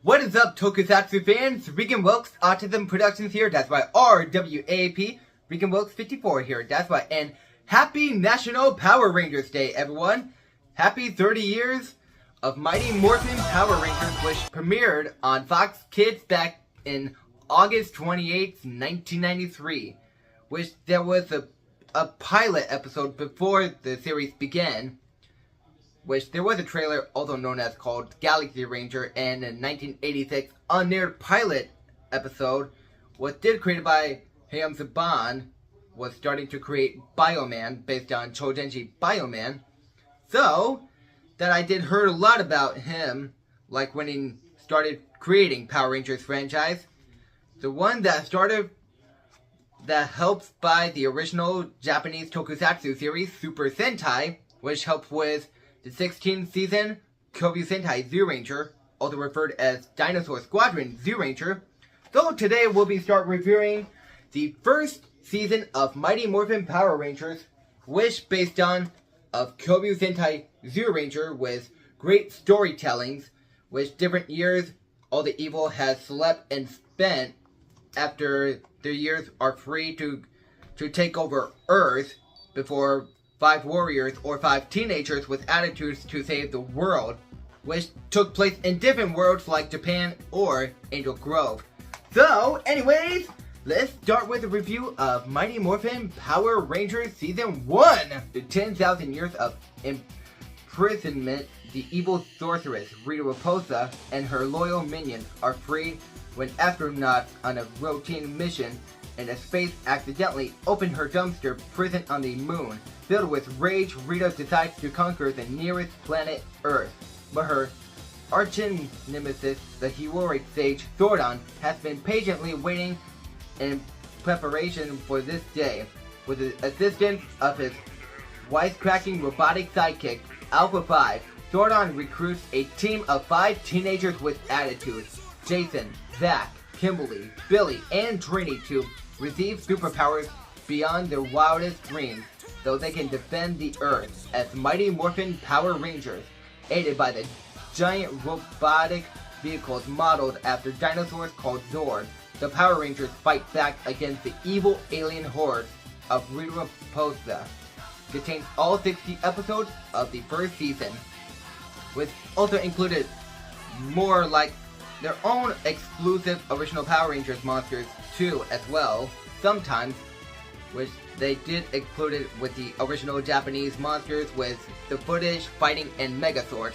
What is up, Tokusatsu fans? Regan Wilks, Autism Productions here. That's why RWAP, Regan Wilks 54 here. That's why. And happy National Power Rangers Day, everyone. Happy 30 years of Mighty Morphin Power Rangers, which premiered on Fox Kids back in August 28th, 1993. Which there was a pilot episode before the series began. Which there was a trailer also known as called Galaxy Ranger, and in 1986 unaired pilot episode was created by Saban, was starting to create Bioman based on Chodenji Bioman. So that I did heard a lot about him, like when he started creating Power Rangers franchise. The one that helps by the original Japanese Tokusatsu series, Super Sentai, which helps with the 16th season, Kyōryū Sentai Zyuranger, also referred as Dinosaur Squadron Zyuranger. So today we'll be reviewing the first season of Mighty Morphin Power Rangers, which based on Kyōryū Sentai Zyuranger with great storytellings, which different years all the evil has slept and spent after their years are free to take over Earth before 5 warriors or 5 teenagers with attitudes to save the world, which took place in different worlds like Japan or Angel Grove. So, anyways, let's start with a review of Mighty Morphin Power Rangers Season 1. The 10,000 years of imprisonment, the evil sorceress Rita Repulsa and her loyal minions are freed when astronauts on a routine mission in a space accidentally open her dumpster prison on the moon. Filled with rage, Rita decides to conquer the nearest planet, Earth. But her arch-nemesis, the heroic sage Zordon, has been patiently waiting in preparation for this day. With the assistance of his wisecracking robotic sidekick, Alpha 5, Zordon recruits a team of 5 teenagers with attitudes: Jason, Zach, Kimberly, Billy, and Trini to receive superpowers beyond their wildest dreams, so they can defend the Earth as Mighty Morphin Power Rangers, aided by the giant robotic vehicles modeled after dinosaurs called zords. The Power Rangers fight back against the evil alien hordes of Rita Repulsa. Contains all 60 episodes of the first season, which also included more like their own exclusive original Power Rangers monsters too as well, sometimes, which they did include it with the original Japanese monsters with the footage, fighting, and Megazords.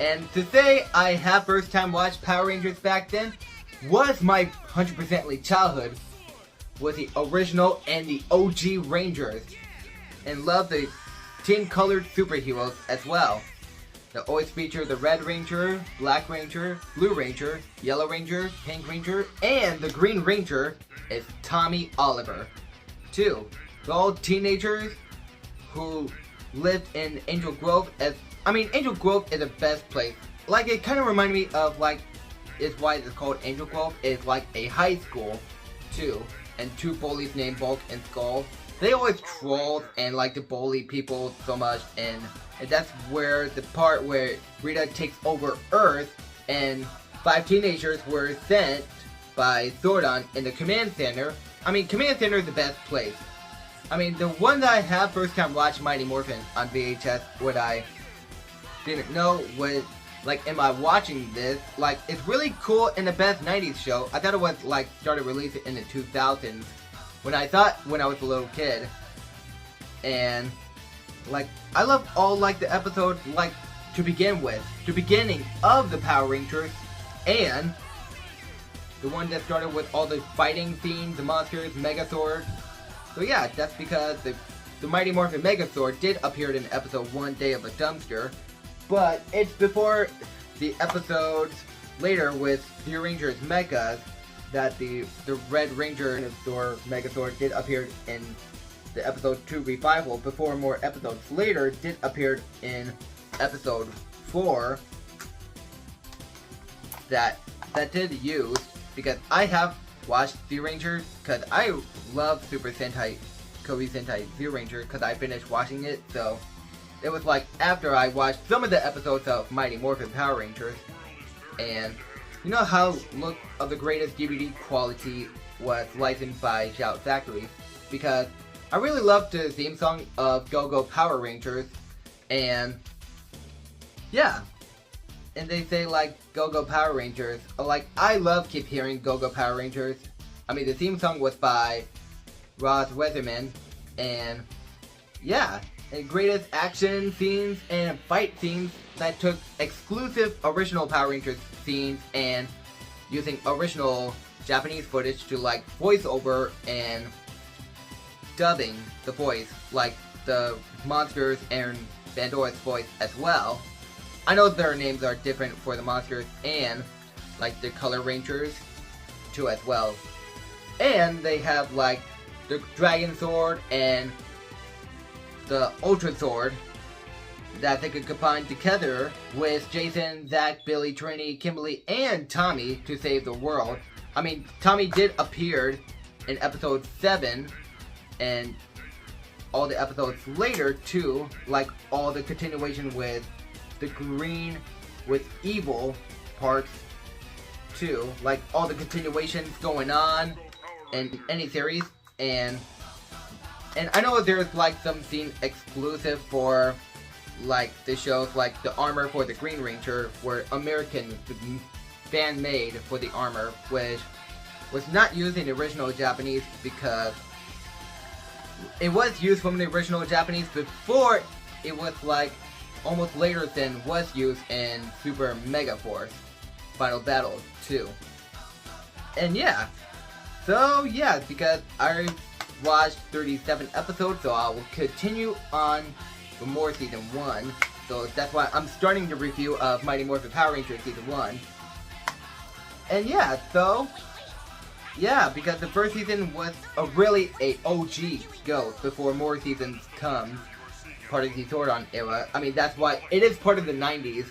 And to say I have first time watched Power Rangers back then was my 100%ly childhood with the original and the OG Rangers, and love the team-colored superheroes as well. They always feature the Red Ranger, Black Ranger, Blue Ranger, Yellow Ranger, Pink Ranger, and the Green Ranger is Tommy Oliver. 2. They're all teenagers who lived in Angel Grove. Angel Grove is the best place. Like, it kind of reminded me of, like, is why it's called Angel Grove. It's like a high school, too. And 2 bullies named Bulk and Skull. They always troll and like to bully people so much, and that's where the part where Rita takes over Earth and 5 teenagers were sent by Zordon in the command center. Command center is the best place. The one that I have first time watched Mighty Morphin on VHS, what I didn't know was, like, am I watching this? Like, it's really cool in the best 90s show. I thought it was, like, started releasing in the 2000s. When I was a little kid. And, like, I love all, like, the episodes, like, to begin with. The beginning of the Power Rangers. And the one that started with all the fighting scenes, the monsters, Megazord. So yeah, that's because the Mighty Morphin Megazord did appear in episode 1, Day of a Dumpster. But it's before the episodes later with Zyuranger's Mechas that the Red Ranger and Megazord did appear in the episode 2 revival, before more episodes later did appear in episode 4 that did use, because I have watched Zyuranger, because I love Super Sentai, Kyōryū Sentai Zyuranger, because I finished watching it. So it was like after I watched some of the episodes of Mighty Morphin Power Rangers, and you know how Look of the Greatest DVD quality was licensed by Shout Factory? Because I really loved the theme song of Go-Go Power Rangers, and yeah. And they say like Go-Go Power Rangers, like I keep hearing Go-Go Power Rangers. I mean the theme song was by Ross Weatherman, and yeah, and greatest action scenes and fight scenes that took exclusive original Power Rangers scenes and using original Japanese footage to like voice over and dubbing the voice, like the monsters and Bandora's voice as well. I know their names are different for the monsters and like the Color Rangers too as well. And they have like the Dragon Sword and the Ultra Sword that they could combine together with Jason, Zach, Billy, Trini, Kimberly, and Tommy to save the world. I mean, Tommy did appear in episode 7 and all the episodes later too, like all the continuation with the Green with Evil parts too, like all the continuations going on in any series, and I know there's like some scene exclusive for like the shows, like the armor for the Green Ranger were American fan made for the armor, which was not used in the original Japanese because it was used from the original Japanese before it was like almost later than was used in Super Mega Force Final Battle 2. And yeah, so yeah, because I watched 37 episodes, so I will continue on for more Season 1. So that's why I'm starting the review of Mighty Morphin Power Rangers Season 1. And yeah, so yeah, because the first season was really a OG go before more seasons come. Part of the Zordon era. I mean, that's why it is part of the 90s.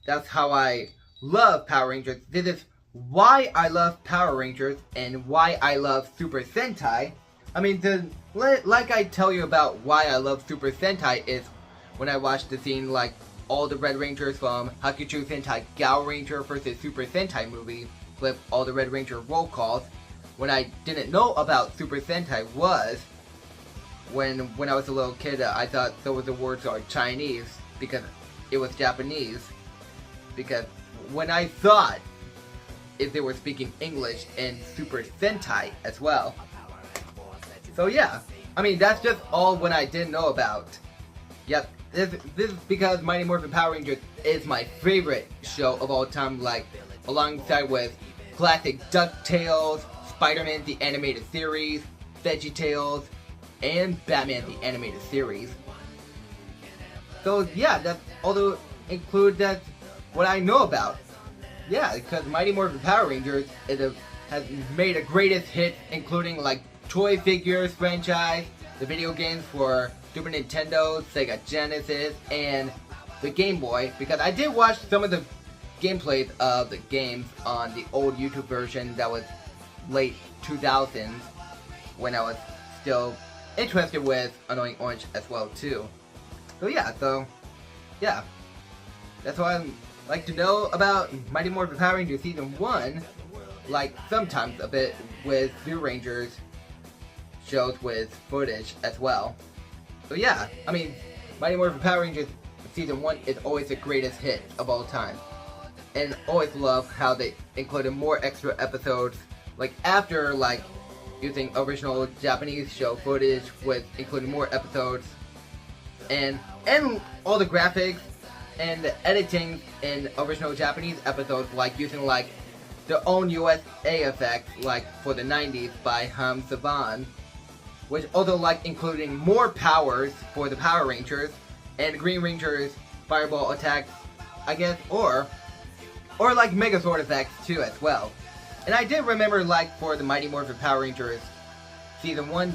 That's how I love Power Rangers. This is why I love Power Rangers and why I love Super Sentai. I mean, like I tell you about why I love Super Sentai is when I watched the scene like all the Red Rangers from Kyōryū Sentai Zyuranger vs Super Sentai movie with all the Red Ranger roll calls. When I didn't know about Super Sentai was when I was a little kid, I thought some of the words are Chinese because it was Japanese. Because when I thought if they were speaking English in Super Sentai as well. So yeah, I mean that's just all when I didn't know about. Yep, this is because Mighty Morphin Power Rangers is my favorite show of all time, like alongside with classic DuckTales, Spider-Man the Animated Series, VeggieTales, and Batman the Animated Series. So yeah, that's although include that's what I know about. Yeah, because Mighty Morphin Power Rangers has made a greatest hit, including like toy figures franchise, the video games for Super Nintendo, Sega Genesis, and the Game Boy. Because I did watch some of the gameplays of the games on the old YouTube version that was late 2000s when I was still interested with Annoying Orange as well too. So yeah, that's why I like to know about Mighty Morphin Power Rangers Season 1, like sometimes a bit with Zyurangers shows with footage as well. So yeah, I mean, Mighty Morphin Power Rangers Season 1 is always the greatest hit of all time. And always love how they included more extra episodes, like after like using original Japanese show footage with including more episodes and all the graphics and the editing in original Japanese episodes, like using like their own USA effects like for the 90s by Saban, which also like including more powers for the Power Rangers and Green Ranger's fireball attacks, I guess, or like Megazord effects too as well. And I did remember like for the Mighty Morphin Power Rangers Season 1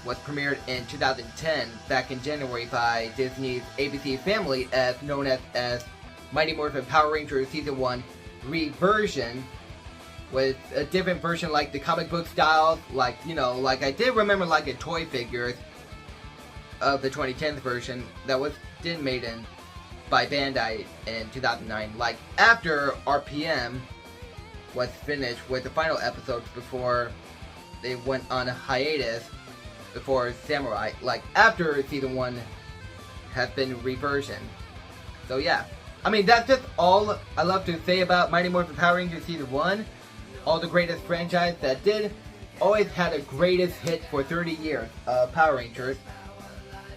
was premiered in 2010 back in January by Disney's ABC Family, as known as Mighty Morphin Power Rangers Season 1 Reversion, with a different version like the comic book style, like, you know, like I did remember like a toy figure of the 2010 version that was made in by Bandai in 2009, like after RPM was finished with the final episodes before they went on a hiatus before Samurai, like after season 1 has been reversioned. So yeah, I mean that's just all I love to say about Mighty Morphin Power Rangers season 1. All the greatest franchise that did always had a greatest hit for 30 years of Power Rangers.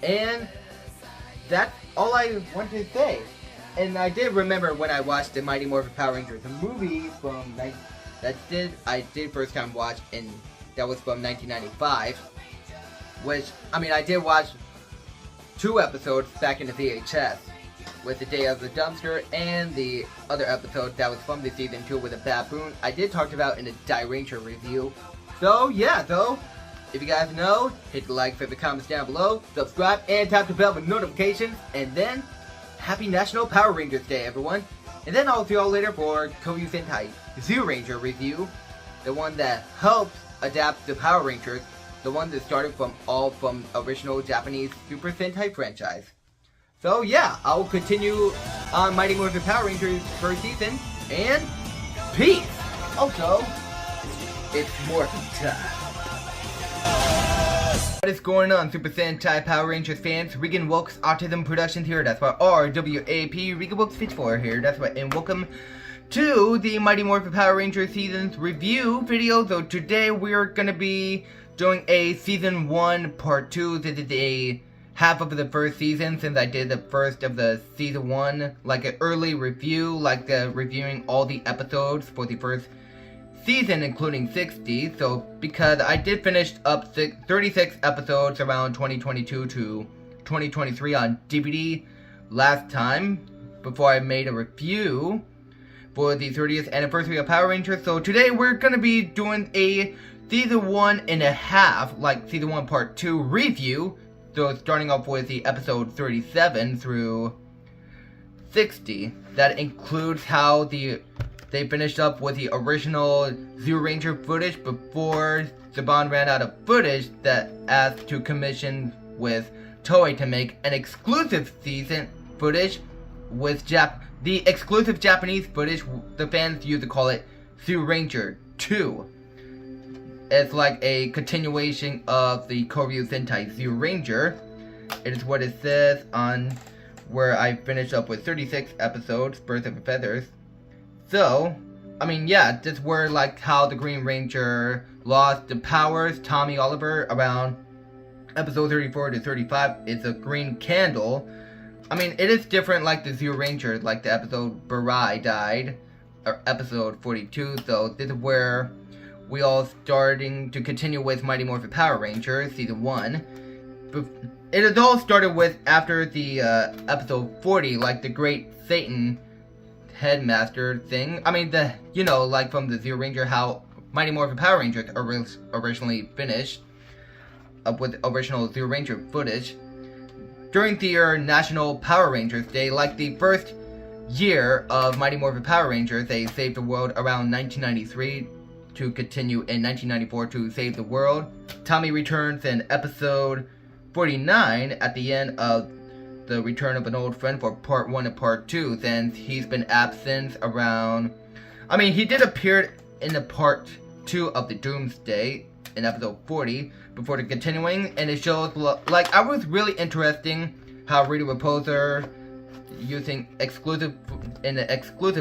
And that's all I want to say. And I did remember when I watched the Mighty Morphin Power Rangers, the movie from I did first time watch, and that was from 1995. Which, I mean, I did watch 2 episodes back in the VHS with The Day of the Dumpster, and the other episode that was from the season 2 with a baboon. I did talk about in the Zyuranger review. So yeah, if you guys know, hit the like, the comments down below, subscribe, and tap the bell for notifications, and then happy National Power Rangers Day, everyone. And then I'll see y'all later for Kyōryū Sentai Zyuranger review, the one that helps adapt the Power Rangers, the one that started from original Japanese Super Sentai franchise. So yeah, I'll continue on Mighty Morphin Power Rangers first season, and peace! Also, it's morphin' time. What is going on, Super Sentai Power Rangers fans? Regan Wilks Autism Productions here. That's why RWAP Regan Wilks 54 here. That's right, and welcome to the Mighty Morphin Power Rangers seasons review video. So today we're gonna be doing a season 1 part 2. This is a half of the first season, since I did the first of the season 1, like an early review, like reviewing all the episodes for the first season, including 60. So because I did finish up 36 episodes around 2022 to 2023 on DVD last time, before I made a review for the 30th anniversary of Power Rangers. So today we're gonna be doing a season 1.5, like season 1 part 2 review. So starting off with the episode 37 through 60. That includes how they finished up with the original Zyuranger footage before Saban ran out of footage, that asked to commission with Toei to make an exclusive season footage with the exclusive Japanese footage the fans used to call it Zyuranger 2. It's like a continuation of the Kyōryū Sentai Zyuranger. It is what it says on where I finished up with 36 episodes, Birds of Feathers. So, I mean, yeah, this were like how the Green Ranger lost the powers, Tommy Oliver, around episode 34 to 35. It's a green candle. I mean, it is different like the Zyuranger, like the episode Barai died, or episode 42. So this is where we all starting to continue with Mighty Morphin Power Rangers season 1. It has all started with after the episode 40, like the Great Satan Headmaster thing. I mean, like from the Zyuranger, how Mighty Morphin Power Rangers originally finished up with original Zyuranger footage. During the National Power Rangers Day, like the first year of Mighty Morphin Power Rangers, they saved the world around 1993 to continue in 1994 to save the world. Tommy returns in episode 49 at the end of the return of an old friend for part 1 and part 2, since he's been absent around... I mean, he did appear in the part 2 of the Doomsday in episode 40 before the continuing, and it shows, like, I was really interesting how Rita Repulsa using exclusive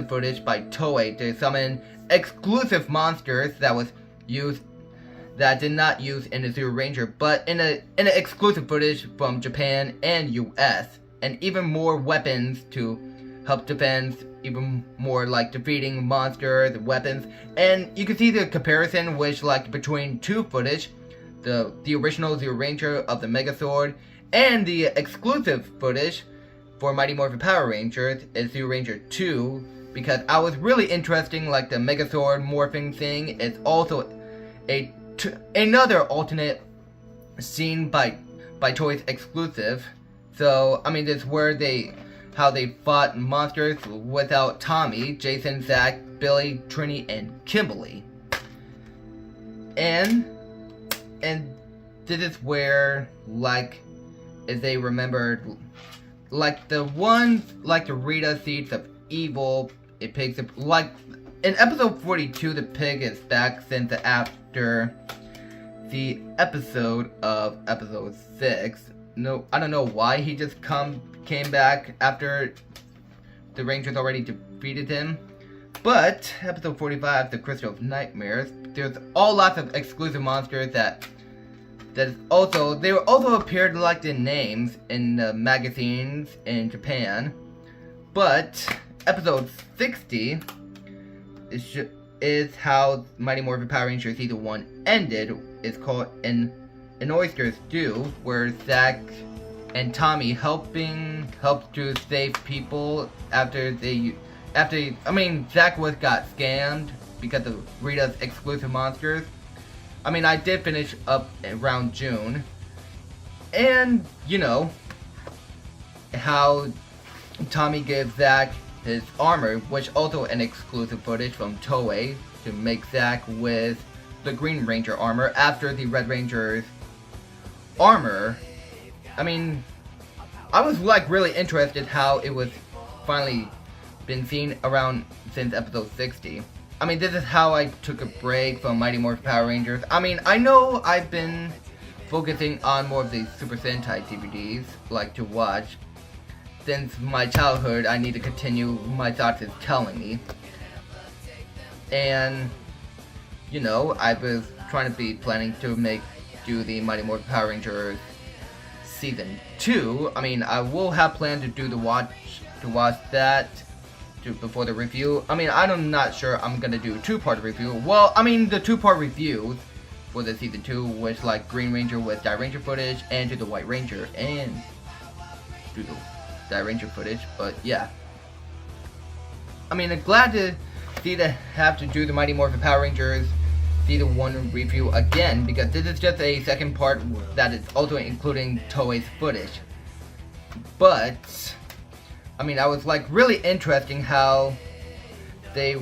footage by Toei to summon exclusive monsters that did not use in the Zyuranger, but in an exclusive footage from Japan and US, and even more weapons to help defend even more, like defeating monsters, weapons, and you can see the comparison which, like, between 2 footage, the original Zyuranger of the Megazord and the exclusive footage for Mighty Morphin Power Rangers is Zyuranger 2, because I was really interesting, like the Megazord morphing thing is also another alternate scene by Toei's exclusive. So, I mean, this is where how they fought monsters without Tommy, Jason, Zach, Billy, Trini, and Kimberly. And this is where, like, if they remembered like the ones like the Rita Seeds of Evil, it picks up like in episode 42 the pig is back since after the episode of episode 6. No, I don't know why he just came back after the Rangers already defeated him. But episode 45, the Crystal of Nightmares, there's all lots of exclusive monsters that also they also appeared like in names in the magazines in Japan. But episode 60 is how Mighty Morphin Power Rangers Season 1 ended. It's called An Oyster's Stew, where Zach and Tommy help to save people after Zach got scammed because of Rita's exclusive monsters. I mean, I did finish up around June. And, you know, how Tommy gives Zach his armor, which also an exclusive footage from Toei to make Zach with the Green Ranger armor after the Red Ranger's armor. I mean, I was like really interested how it was finally been seen around since episode 60. I mean, this is how I took a break from Mighty Morphin Power Rangers. I mean, I know I've been focusing on more of the Super Sentai DVDs, like to watch. Since my childhood, I need to continue my thoughts is telling me. And, you know, I was trying to be planning to do the Mighty Morphin Power Rangers Season 2. I mean, I will have planned to watch that before the review. I mean, I'm not sure I'm gonna do a 2-part review. Well, I mean, the 2-part reviews for the Season 2 was like Green Ranger with Die Ranger footage, and to the White Ranger, and do the Die Ranger footage, but yeah. I mean, I'm glad to see to have to do the Mighty Morphin Power Rangers Season 1 review again, because this is just a second part that is also including Toei's footage. But I mean, I was like really interesting how they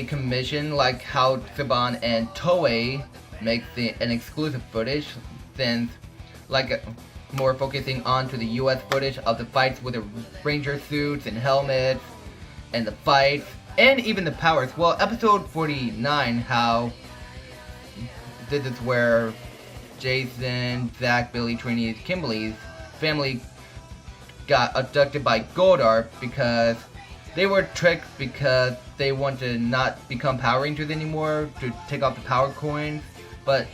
commission like how Saban and Toei make an exclusive footage, since like more focusing on to the US footage of the fights with the Ranger suits and helmets and the fights and even the powers. Well, episode 49, how this is where Jason, Zach, Billy, Trini, and Kimberly's family got abducted by Goldar because they were tricked because they wanted to not become Power Rangers anymore to take off the power coins. But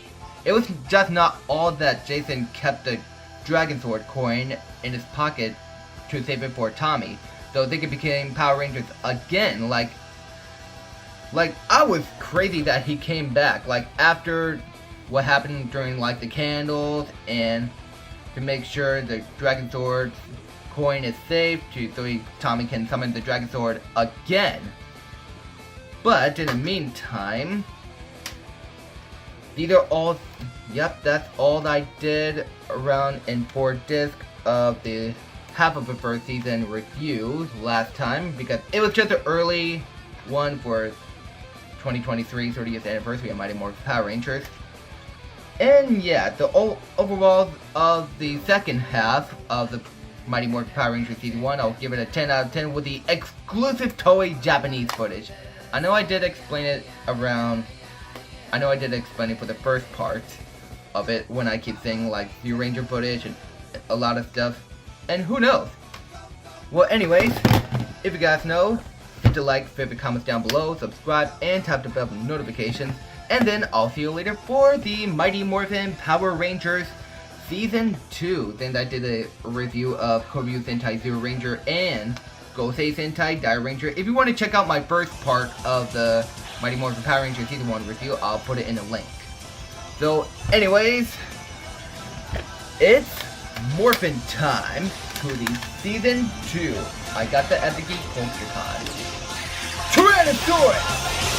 it was just not all that. Jason kept the Dragon Sword coin in his pocket to save it for Tommy, so they could become Power Rangers again. Like I was crazy that he came back, like after what happened during like the candles, and to make sure the Dragon Sword coin is safe so Tommy can summon the Dragon Sword again. But in the meantime, these are all, yep, that's all I did around in 4 discs of the half of the first season review last time, because it was just an early one for 2023 30th anniversary of Mighty Morphin Power Rangers. And yeah, the overall of the second half of the Mighty Morphin Power Rangers Season 1, I'll give it a 10 out of 10 with the exclusive Toei Japanese footage. I know I did explain it for the first part of it, when I keep saying like the Ranger footage and a lot of stuff, and who knows. Well, anyways, if you guys know, hit the like, favorite, comments down below, subscribe, and tap the bell for notifications, and then I'll see you later for the Mighty Morphin Power Rangers Season 2. Then I did a review of Kyōryū Sentai Zyuranger and Gosei Sentai Zyuranger. If you want to check out my first part of the Mighty Morphin Power Rangers Season 1 review, I'll put it in a link. So, anyways, it's Morphin time to the Season 2. I got the Epic Poster Con. Tyrannosaurus!